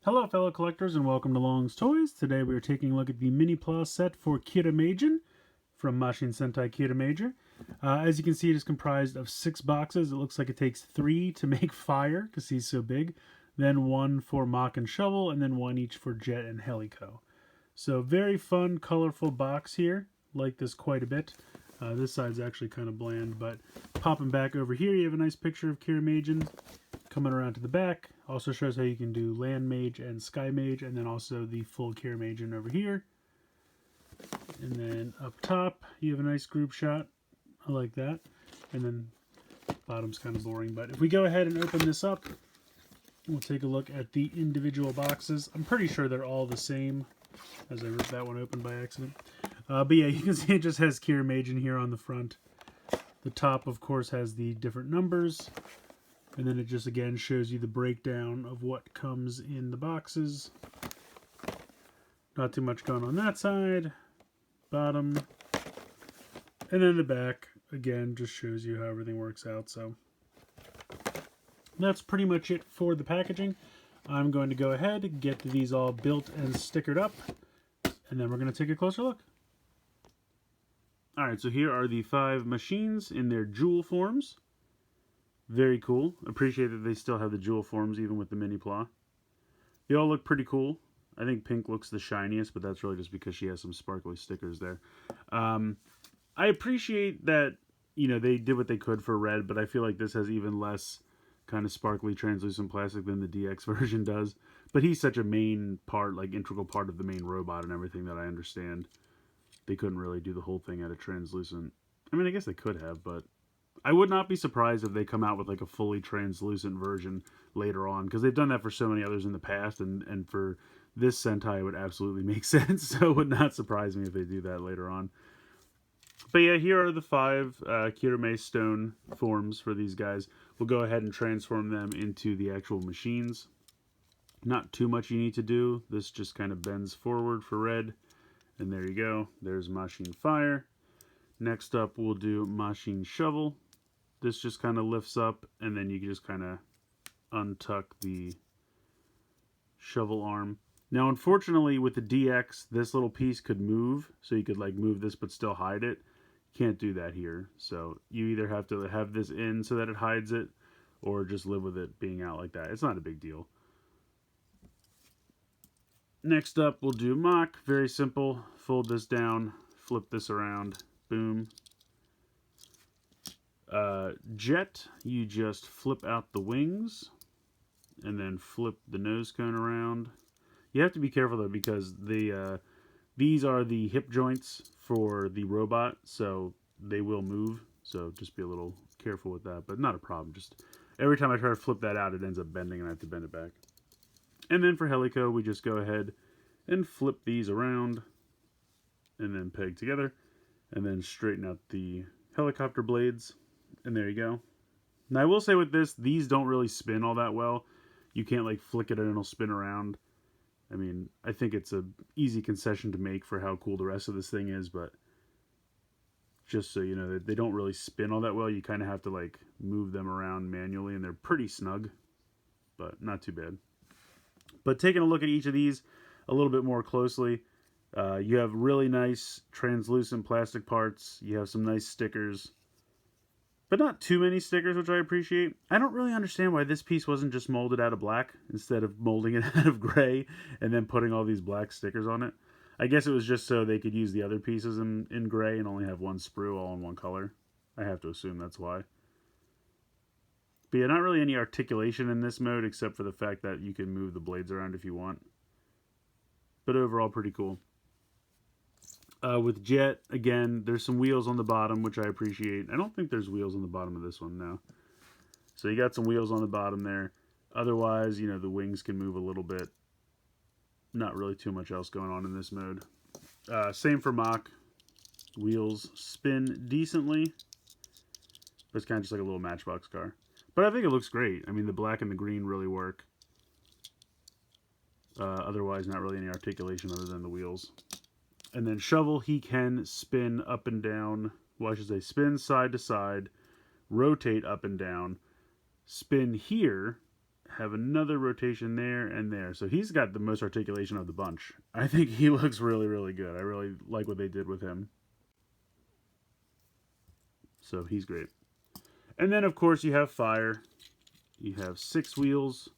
Hello fellow collectors and welcome to Long's Toys. Today we are taking a look at the Minipla set for Kiramajin from Mashin Sentai Kiramager. As you can see, it is comprised of 6 boxes. It looks like it takes 3 to make Fire because he's so big, then 1 for Mach and Shovel, and then 1 each for Jet and Helico. So very fun, colorful box here. Like this quite a bit. This side's actually kind of bland, but popping back over here you have a nice picture of Kiramajin. Coming around to the back, also shows how you can do Land Mage and Sky Mage, and then also the full Kiramajin over here. And then up top, you have a nice group shot. I like that. And then bottom's kind of boring, but if we go ahead and open this up, we'll take a look at the individual boxes. I'm pretty sure they're all the same, as I ripped that one open by accident. But yeah, you can see it just has Kiramajin here on the front. The top, of course, has the different numbers. And then it just again shows you the breakdown of what comes in the boxes. Not too much going on that side. Bottom. And then the back, again, just shows you how everything works out. So that's pretty much it for the packaging. I'm going to go ahead and get these all built and stickered up. And then we're going to take a closer look. Alright, so here are the 5 machines in their jewel forms. Very cool. Appreciate that they still have the jewel forms even with the Minipla. They all look pretty cool. I think pink looks the shiniest, but that's really just because she has some sparkly stickers there. I appreciate that, you know, they did what they could for red, but I feel like this has even less kind of sparkly translucent plastic than the DX version does. But he's such a main part, like integral part of the main robot and everything that I understand. They couldn't really do the whole thing out of translucent. I mean, I guess they could have, but I would not be surprised if they come out with like a fully translucent version later on, because they've done that for so many others in the past, and for this Sentai it would absolutely make sense, so it would not surprise me if they do that later on. But yeah, here are the 5 Kirame Stone forms for these guys. We'll go ahead and transform them into the actual machines. Not too much you need to do. This just kind of bends forward for red, and there you go. There's Machine Fire. Next up we'll do Machine Shovel. This just kind of lifts up, and then you can just kind of untuck the shovel arm. Now, unfortunately, with the DX, this little piece could move, so you could like move this but still hide it. Can't do that here, so you either have to have this in so that it hides it, or just live with it being out like that. It's not a big deal. Next up, we'll do Mach. Very simple. Fold this down, flip this around, boom. Jet, you just flip out the wings and then flip the nose cone around. You have to be careful though, because these are the hip joints for the robot, so they will move, so just be a little careful with that, but not a problem. Just every time I try to flip that out, it ends up bending and I have to bend it back. And then for Helico, we just go ahead and flip these around and then peg together and then straighten out the helicopter blades. And there you go. Now I will say with this, these don't really spin all that well. You can't like flick it and it'll spin around. I mean, I think it's a easy concession to make for how cool the rest of this thing is, but just so you know, they don't really spin all that well. You kind of have to like move them around manually, and they're pretty snug, but not too bad. But taking a look at each of these a little bit more closely, you have really nice translucent plastic parts. You have some nice stickers, but not too many stickers, which I appreciate. I don't really understand why this piece wasn't just molded out of black instead of molding it out of gray and then putting all these black stickers on it. I guess it was just so they could use the other pieces in gray and only have one sprue all in one color. I have to assume that's why. But yeah, not really any articulation in this mode except for the fact that you can move the blades around if you want. But overall, pretty cool. With Jet, again, there's some wheels on the bottom, which I appreciate. I don't think there's wheels on the bottom of this one, no. So you got some wheels on the bottom there. Otherwise, you know, the wings can move a little bit. Not really too much else going on in this mode. Same for Mach. Wheels spin decently. But it's kind of just like a little Matchbox car. But I think it looks great. I mean, the black and the green really work. Otherwise, not really any articulation other than the wheels. And then Shovel, he can spin up and down. Well, I should say spin side to side, rotate up and down, spin here, have another rotation there and there. So he's got the most articulation of the bunch. I think he looks really, really good. I really like what they did with him. So he's great. And then, of course, you have Fire. You have 6 wheels.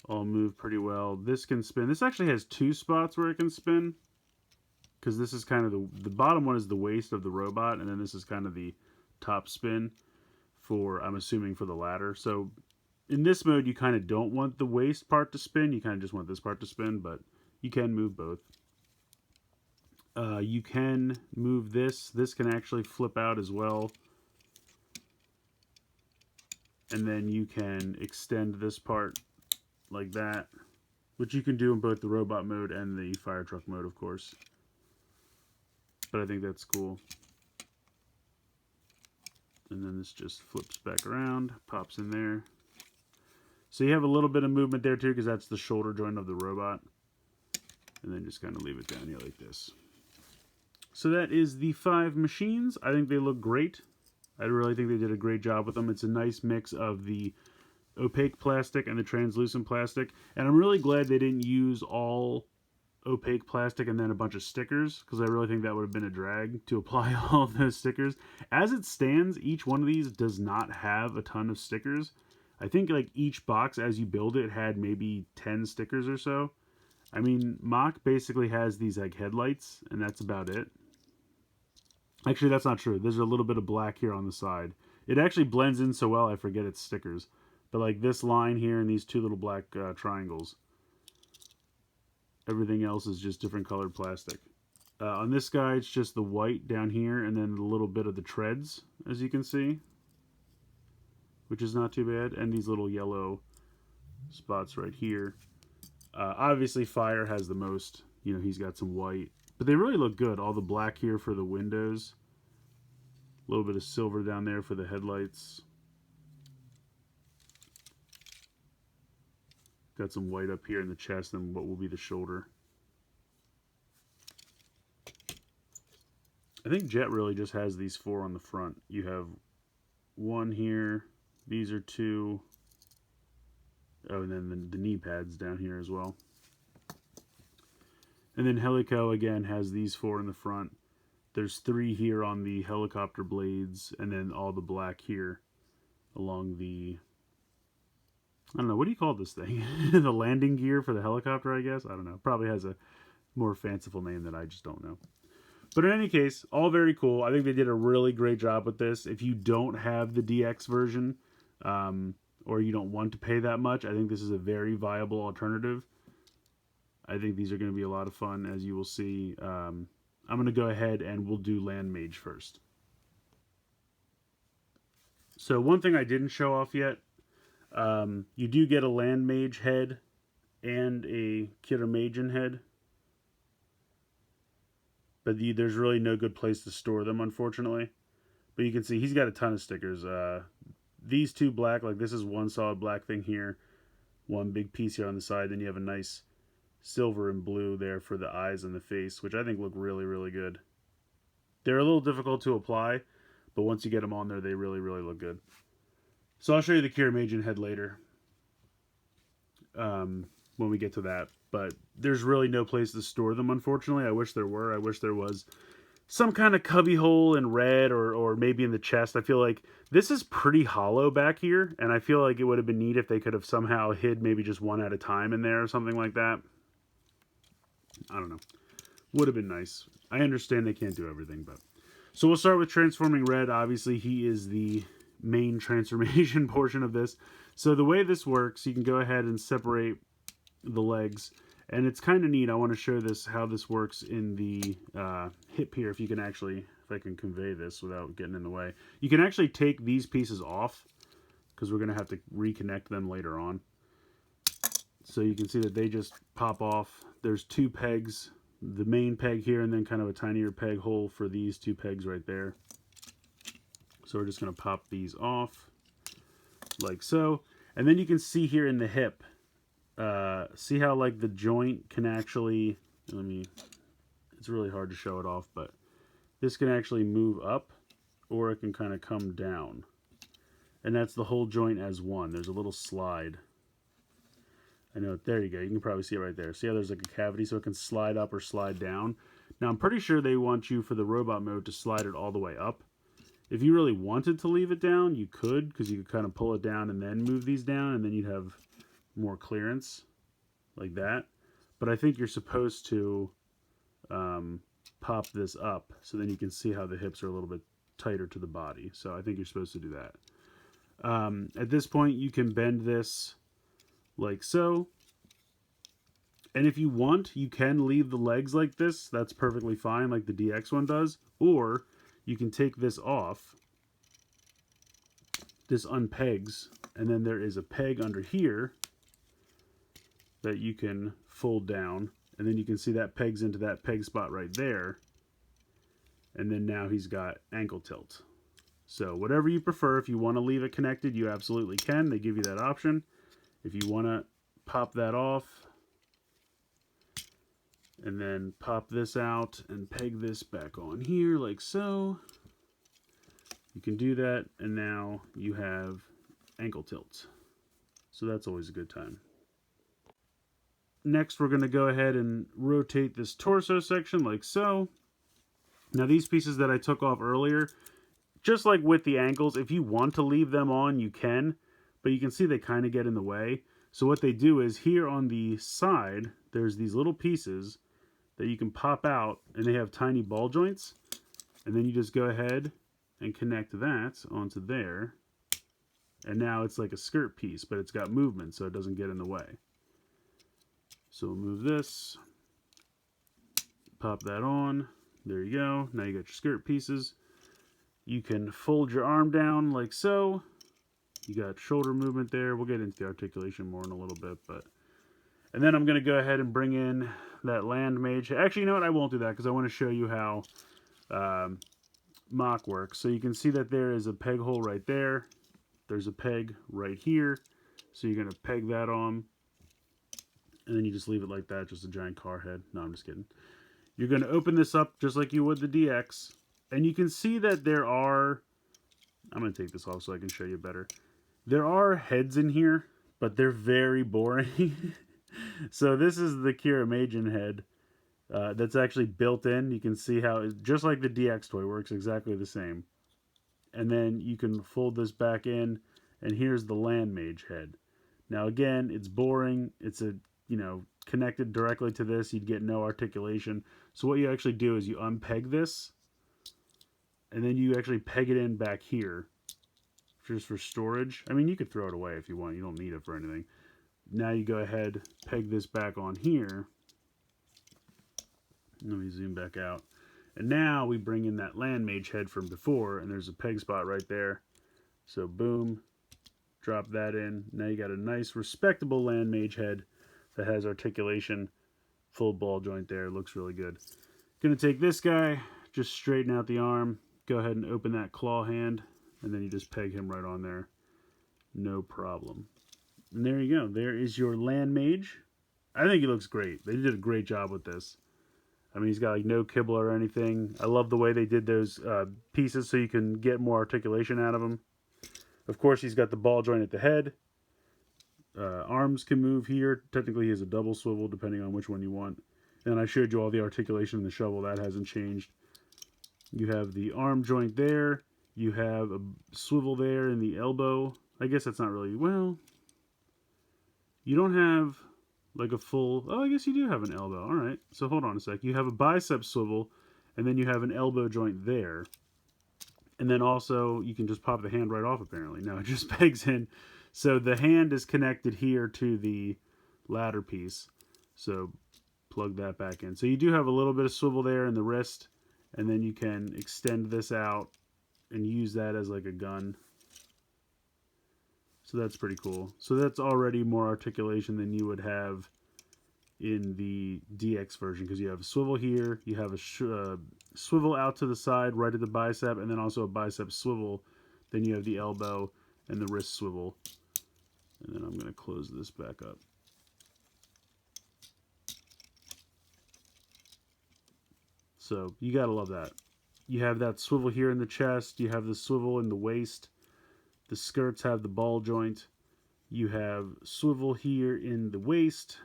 All move pretty well. This can spin. This actually has 2 spots where it can spin. Because this is kind of the bottom one is the waist of the robot. And then this is kind of the top spin for, I'm assuming, for the ladder. So in this mode, you kind of don't want the waist part to spin. You kind of just want this part to spin. But you can move both. You can move this. This can actually flip out as well. And then you can extend this part like that, which you can do in both the robot mode and the fire truck mode, of course. But I think that's cool. And then this just flips back around, pops in there. So you have a little bit of movement there too, because that's the shoulder joint of the robot. And then just kind of leave it down here like this. So that is the 5 machines. I think they look great. I really think they did a great job with them. It's a nice mix of the opaque plastic and the translucent plastic. And I'm really glad they didn't use all opaque plastic and then a bunch of stickers, because I really think that would have been a drag to apply all of those stickers. As it stands, each one of these does not have a ton of stickers. I think like each box as you build it had maybe 10 stickers or so. I mean, Mach basically has these like headlights, and that's about it. Actually, that's not true. There's a little bit of black here on the side. It actually blends in so well, I forget it's stickers. But like this line here and these 2 little black triangles. Everything else is just different colored plastic. On this guy, it's just the white down here and then a little bit of the treads, as you can see. Which is not too bad. And these little yellow spots right here. Obviously, Fire has the most. You know, he's got some white. But they really look good. All the black here for the windows. A little bit of silver down there for the headlights. Got some white up here in the chest and what will be the shoulder. I think Jet really just has these 4 on the front. You have 1 here. These are 2. Oh, and then the knee pads down here as well. And then Helico, again, has these 4 in the front. There's 3 here on the helicopter blades, and then all the black here along the... I don't know, what do you call this thing? The landing gear for the helicopter, I guess? I don't know. Probably has a more fanciful name that I just don't know. But in any case, all very cool. I think they did a really great job with this. If you don't have the DX version, or you don't want to pay that much, I think this is a very viable alternative. I think these are going to be a lot of fun, as you will see. I'm going to go ahead and we'll do Land Mage first. So one thing I didn't show off yet, you do get a Land Mage head and a Kiramajin head. But there's really no good place to store them, unfortunately. But you can see he's got a ton of stickers. These 2 black, like this is 1 solid black thing here. 1 big piece here on the side. Then you have a nice silver and blue there for the eyes and the face, which I think look really, really good. They're a little difficult to apply, but once you get them on there, they really, really look good. So I'll show you the Kiramajin head later when we get to that. But there's really no place to store them, unfortunately. I wish there were. I wish there was some kind of cubby hole in red or maybe in the chest. I feel like this is pretty hollow back here, and I feel like it would have been neat if they could have somehow hid maybe just one at a time in there or something like that. I don't know. Would have been nice. I understand they can't do everything, but... So we'll start with Transforming Red. Obviously, he is the main transformation portion of this. So the way this works, you can go ahead and separate the legs. And it's kind of neat. I want to show this, how this works in the hip here. If you can actually, if I can convey this without getting in the way. You can actually take these pieces off, because we're going to have to reconnect them later on. So you can see that they just pop off. There's 2 pegs, the main peg here, and then kind of a tinier peg hole for these 2 pegs right there. So we're just going to pop these off, like so. And then you can see here in the hip, see how like the joint can actually, it's really hard to show it off, but this can actually move up, or it can kind of come down. And that's the whole joint as one. There's a little slide I know, there you go. You can probably see it right there. See how there's like a cavity so it can slide up or slide down. Now, I'm pretty sure they want you for the robot mode to slide it all the way up. If you really wanted to leave it down, you could, because you could kind of pull it down and then move these down, and then you'd have more clearance like that. But I think you're supposed to pop this up so then you can see how the hips are a little bit tighter to the body. So I think you're supposed to do that. At this point, you can bend this like so. And if you want, you can leave the legs like this. That's perfectly fine, like the DX one does. Or you can take this off. This unpegs. And then there is a peg under here that you can fold down. And then you can see that pegs into that peg spot right there. And then now he's got ankle tilt. So whatever you prefer, if you want to leave it connected, you absolutely can. They give you that option. If you want to pop that off, and then pop this out and peg this back on here like so, you can do that, and now you have ankle tilt. So that's always a good time. Next, we're going to go ahead and rotate this torso section like so. Now these pieces that I took off earlier, just like with the ankles, if you want to leave them on, you can, but you can see they kind of get in the way. So what they do is here on the side, there's these little pieces that you can pop out, and they have tiny ball joints. And then you just go ahead and connect that onto there. And now it's like a skirt piece, but it's got movement, so it doesn't get in the way. So we'll move this, pop that on. There you go. Now you got your skirt pieces. You can fold your arm down like so. You got shoulder movement there. We'll get into the articulation more in a little bit, but and then I'm going to go ahead and bring in that land mage. Actually, you know what? I won't do that because I want to show you how Mach works. So you can see that there is a peg hole right there. There's a peg right here. So you're going to peg that on. And then you just leave it like that, just a giant car head. No, I'm just kidding. You're going to open this up just like you would the DX. And you can see that there are... I'm going to take this off so I can show you better. There are heads in here, but they're very boring. So this is the Kiramajin head that's actually built in. You can see how, just like the DX toy, works exactly the same. And then you can fold this back in, and here's the land mage head. Now again, it's boring. It's a, connected directly to this. You'd get no articulation. So what you actually do is you unpeg this, and then you actually peg it in back here, just for storage. I mean, you could throw it away if you want. You don't need it for anything. Now you go ahead, peg this back on here. Let me zoom back out. And now we bring in that land mage head from before, and there's a peg spot right there. So boom, drop that in. Now you got a nice, respectable land mage head that has articulation, full ball joint there. Looks really good. Gonna take this guy, just straighten out the arm, go ahead and open that claw hand, and then you just peg him right on there. No problem. And there you go. There is your land mage. I think he looks great. They did a great job with this. I mean, he's got like no kibble or anything. I love the way they did those pieces so you can get more articulation out of him. Of course, he's got the ball joint at the head. Arms can move here. Technically, he has a double swivel depending on which one you want. And I showed you all the articulation in the shovel. That hasn't changed. You have the arm joint there. You have a swivel there in the elbow. I guess that's not really... Well, you don't have like a full... Oh, I guess you do have an elbow. All right. So hold on a sec. You have a bicep swivel, and then you have an elbow joint there. And then also, you can just pop the hand right off, apparently. No, it just pegs in. So the hand is connected here to the ladder piece. So plug that back in. So you do have a little bit of swivel there in the wrist, and then you can extend this out and use that as like a gun. So that's pretty cool. So that's already more articulation than you would have in the DX version, because you have a swivel here, you have a swivel out to the side right at the bicep, and then also a bicep swivel. Then you have the elbow and the wrist swivel. And then I'm going to close this back up. So you got to love that. You have that swivel here in the chest, you have the swivel in the waist. The skirts have the ball joint. You have swivel here in the waist,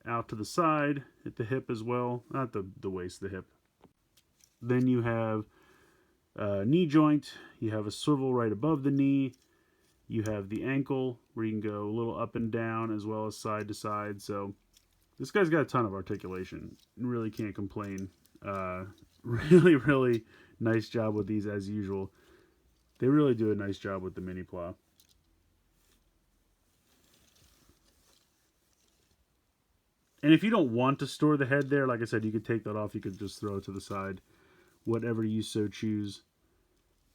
out to the side, at the hip as well. Not the waist, the hip. Then you have knee joint. You have a swivel right above the knee. You have the ankle where you can go a little up and down as well as side to side. So this guy's got a ton of articulation. Really can't complain. Really nice job with these as usual. They really do a nice job with the Minipla. And if you don't want to store the head there, like I said, you could take that off. You could just throw it to the side. Whatever you so choose.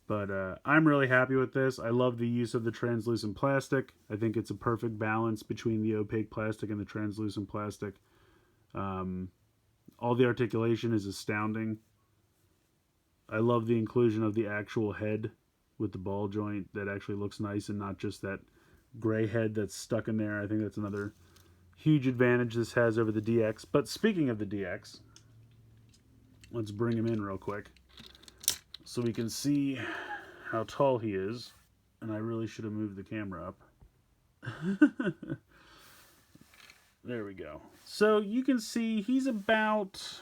But I'm really happy with this. I love the use of the translucent plastic. I think it's a perfect balance between the opaque plastic and the translucent plastic. All the articulation is astounding. I love the inclusion of the actual head with the ball joint that actually looks nice and not just that gray head that's stuck in there. I think that's another huge advantage this has over the DX. But speaking of the DX, let's bring him in real quick so we can see how tall he is. And I really should have moved the camera up. There we go. So you can see he's about,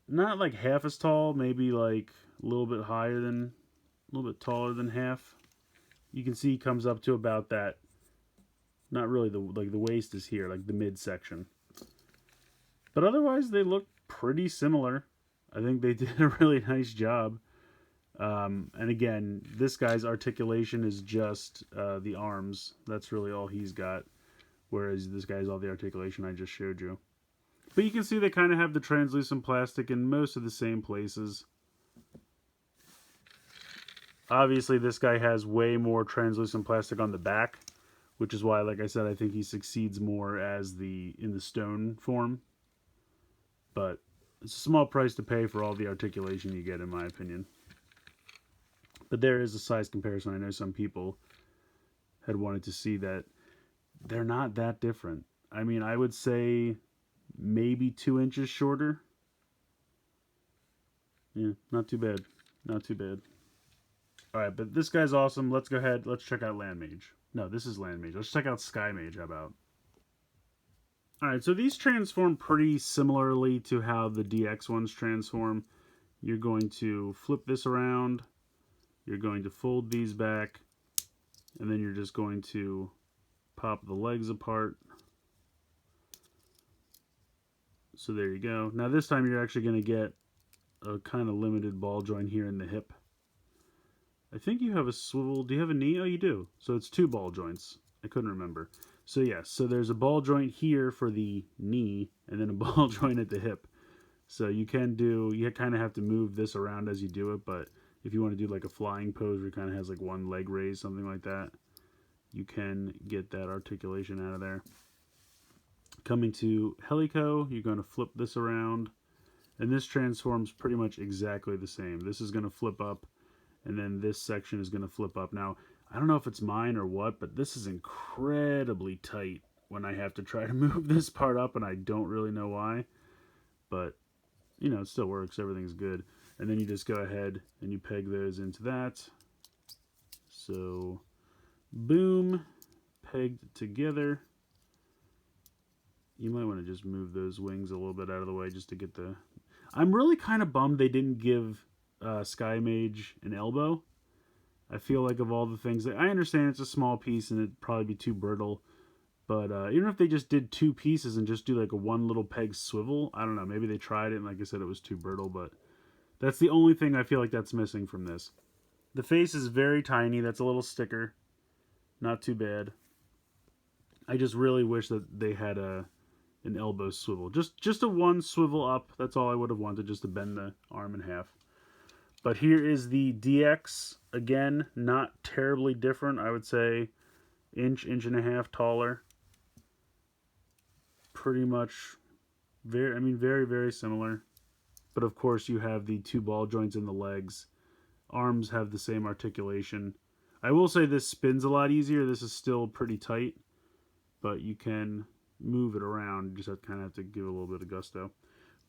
not like half as tall, maybe like a little bit higher than, a little bit taller than half. You can see he comes up to about that, not really the waist is here, like the midsection. But otherwise they look pretty similar. I think they did a really nice job. And again, this guy's articulation is just the arms. That's really all he's got. Whereas this guy's all the articulation I just showed you. But you can see they kind of have the translucent plastic in most of the same places. Obviously, this guy has way more translucent plastic on the back, which is why, like I said, I think he succeeds more as in the stone form. But it's a small price to pay for all the articulation you get, in my opinion. But there is a size comparison. I know some people had wanted to see that. They're not that different. I mean, I would say maybe 2 inches shorter. Yeah, not too bad. Not too bad. Alright, but this guy's awesome. Let's go ahead. Let's check out Land Mage. No, this is Land Mage. Let's check out Sky Mage. How about? Alright, so these transform pretty similarly to how the DX ones transform. You're going to flip this around. You're going to fold these back. And then you're just going to pop the legs apart. So there you go. Now this time you're actually going to get a kind of limited ball joint here in the hip. I think you have a swivel. Do you have a knee? Oh, you do. So it's 2 ball joints. I couldn't remember. So yes, so there's a ball joint here for the knee and then a ball joint at the hip. So you kind of have to move this around as you do it, but if you want to do like a flying pose where it kind of has like one leg raised, something like that, you can get that articulation out of there. Coming to Helico, you're going to flip this around, and this transforms pretty much exactly the same. This is going to flip up, and then this section is going to flip up. Now, I don't know if it's mine or what, but this is incredibly tight when I have to try to move this part up, and I don't really know why. But, you know, it still works. Everything's good. And then you just go ahead and you peg those into that. So, boom, pegged together. You might want to just move those wings a little bit out of the way just to get the... I'm really kind of bummed they didn't give Sky Mage an elbow. I feel like of all the things that I understand it's a small piece and it'd probably be too brittle, but even if they just did 2 pieces and just do like a one little peg swivel, I don't know, maybe they tried it and like I said it was too brittle, but that's the only thing I feel like that's missing from this. The face is very tiny. That's a little sticker, not too bad. I just really wish that they had an elbow swivel, just a one swivel up. That's all I would have wanted, just to bend the arm in half. But here is the DX. Again, not terribly different. I would say inch and a half taller. Pretty much very, very similar. But of course you have the 2 ball joints in the legs. Arms have the same articulation. I will say this spins a lot easier. This is still pretty tight, but you can move it around. You just kind of have to give it a little bit of gusto.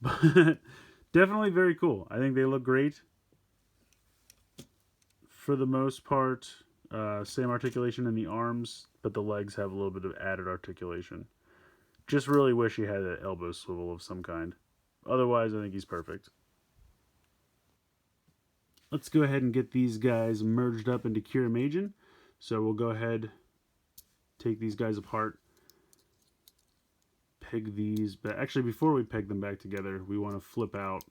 But definitely very cool. I think they look great. For the most part, Same articulation in the arms, but the legs have a little bit of added articulation. Just really wish he had an elbow swivel of some kind. Otherwise, I think he's perfect. Let's go ahead and get these guys merged up into Kiramajin. So we'll go ahead, take these guys apart, peg these back. Actually, before we peg them back together, we want to flip out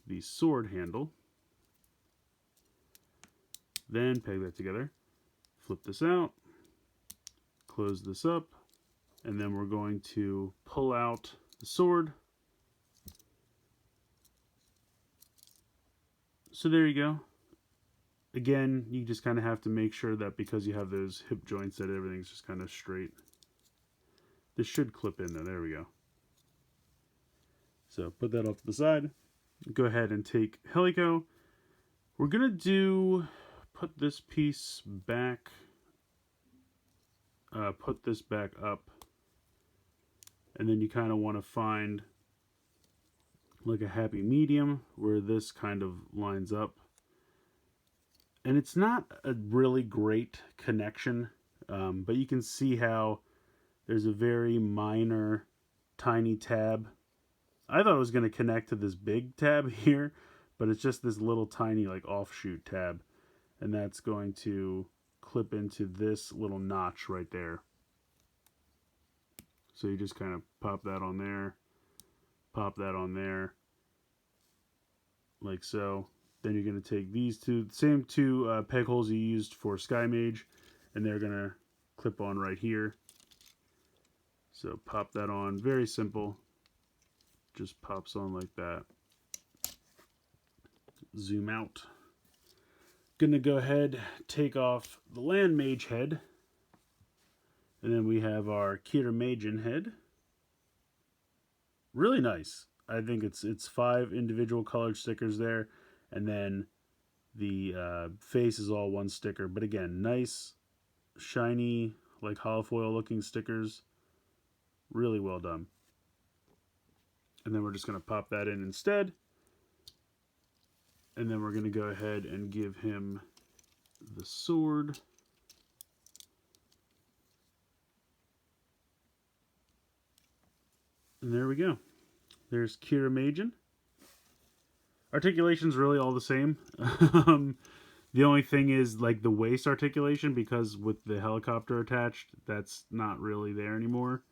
the sword handle. Then peg that together. Flip this out, close this up, and then we're going to pull out the sword. So there you go. Again, you just kind of have to make sure that because you have those hip joints that everything's just kind of straight. This should clip in though. There we go. So put that off to the side. Go ahead and take Helico. We're going to put this piece back, put this back up, and then you kind of want to find like a happy medium where this kind of lines up. And it's not a really great connection, but you can see how there's a very minor, tiny tab. I thought it was going to connect to this big tab here, but it's just this little tiny like offshoot tab. And that's going to clip into this little notch right there. So you just kind of pop that on there, pop that on there, like so. Then you're going to take these two, the same two peg holes you used for Sky Mage, and they're going to clip on right here. So pop that on, very simple. Just pops on like that. Zoom out. Going to go ahead, take off the Land Mage head. And then we have our Kiramajin head. Really nice. I think it's 5 individual colored stickers there. And then the face is all one sticker. But again, nice, shiny, like holofoil looking stickers. Really well done. And then we're just going to pop that in instead. And then we're going to go ahead and give him the sword. And there we go. There's Kiramajin. Articulation's really all the same. The only thing is like the waist articulation, because with the helicopter attached, that's not really there anymore.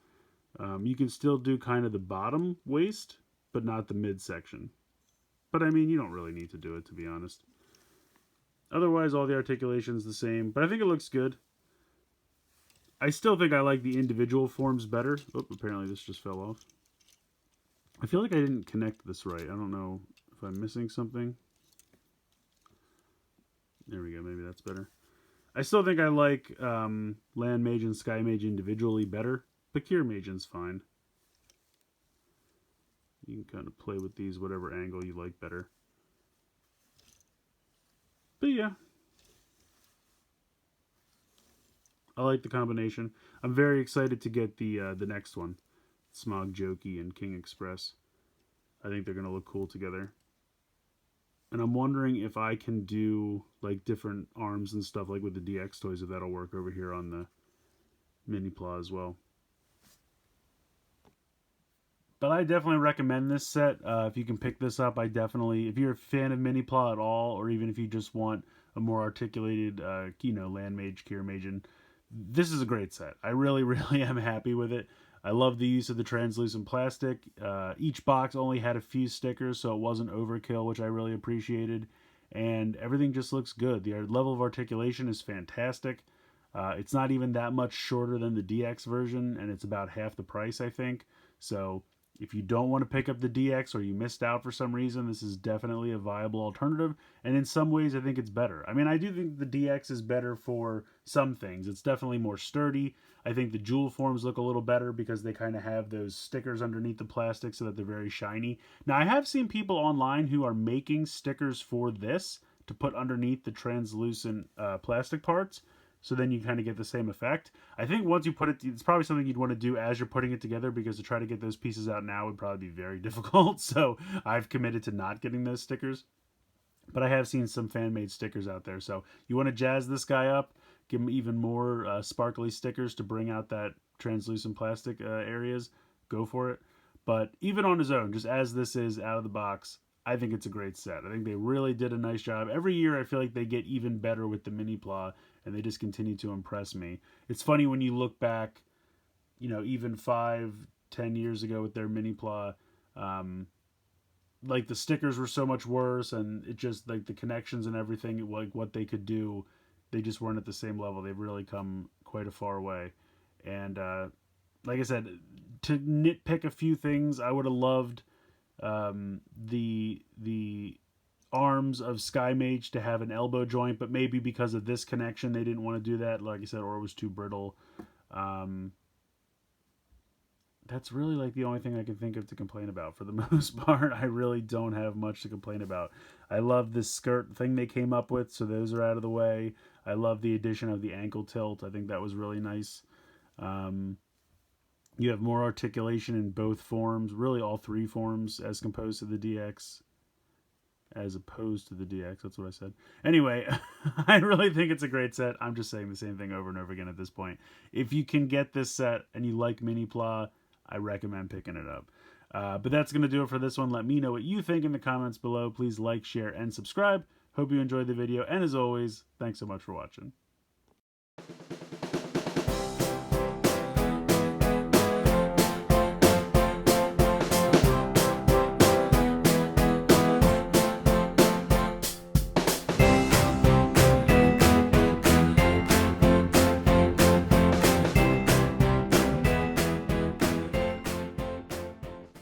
You can still do kind of the bottom waist, but not the midsection. But I mean, you don't really need to do it, to be honest. Otherwise, all the articulation's the same, but I think it looks good. I still think I like the individual forms better. Oh, apparently this just fell off. I feel like I didn't connect this right. I don't know if I'm missing something. There we go. Maybe that's better. I still think I like Land Mage and Sky Mage individually better, but Kiramajin's fine. You can kind of play with these whatever angle you like better. But yeah. I like the combination. I'm very excited to get the next one. Smog Jokey and King Express. I think they're going to look cool together. And I'm wondering if I can do like different arms and stuff like with the DX toys, if that'll work over here on the Minipla as well. But I definitely recommend this set. If you can pick this up, if you're a fan of Minipla at all, or even if you just want a more articulated, Land Mage, Kiramajin, this is a great set. I really, really am happy with it. I love the use of the translucent plastic. Each box only had a few stickers, so it wasn't overkill, which I really appreciated. And everything just looks good. The level of articulation is fantastic. It's not even that much shorter than the DX version, and it's about half the price, I think. So if you don't want to pick up the DX or you missed out for some reason, this is definitely a viable alternative. And in some ways, I think it's better. I mean, I do think the DX is better for some things. It's definitely more sturdy. I think the jewel forms look a little better because they kind of have those stickers underneath the plastic so that they're very shiny. Now, I have seen people online who are making stickers for this to put underneath the translucent plastic parts. So then you kind of get the same effect. I think once you put it, it's probably something you'd want to do as you're putting it together, because to try to get those pieces out now would probably be very difficult. So I've committed to not getting those stickers. But I have seen some fan-made stickers out there. So you want to jazz this guy up, give them even more sparkly stickers to bring out that translucent plastic areas, go for it. But even on his own, just as this is out of the box, I think it's a great set. I think they really did a nice job. Every year I feel like they get even better with the Minipla, and they just continue to impress me. It's funny when you look back, even 5-10 years ago with their Minipla, like the stickers were so much worse, and it just like the connections and everything, like what they could do, they just weren't at the same level. They've really come quite a far way. And like I said, to nitpick a few things, I would have loved the arms of Sky Mage to have an elbow joint, but maybe because of this connection, they didn't want to do that. Like I said, or it was too brittle. That's really like the only thing I can think of to complain about. For the most part, I really don't have much to complain about. I love this skirt thing they came up with, so those are out of the way. I love the addition of the ankle tilt. I think that was really nice. You have more articulation in both forms, really all three forms, as opposed to the DX. That's what I said. Anyway, I really think it's a great set. I'm just saying the same thing over and over again at this point. If you can get this set and you like Minipla, I recommend picking it up. But that's going to do it for this one. Let me know what you think in the comments below. Please like, share, and subscribe. Hope you enjoyed the video. And as always, thanks so much for watching.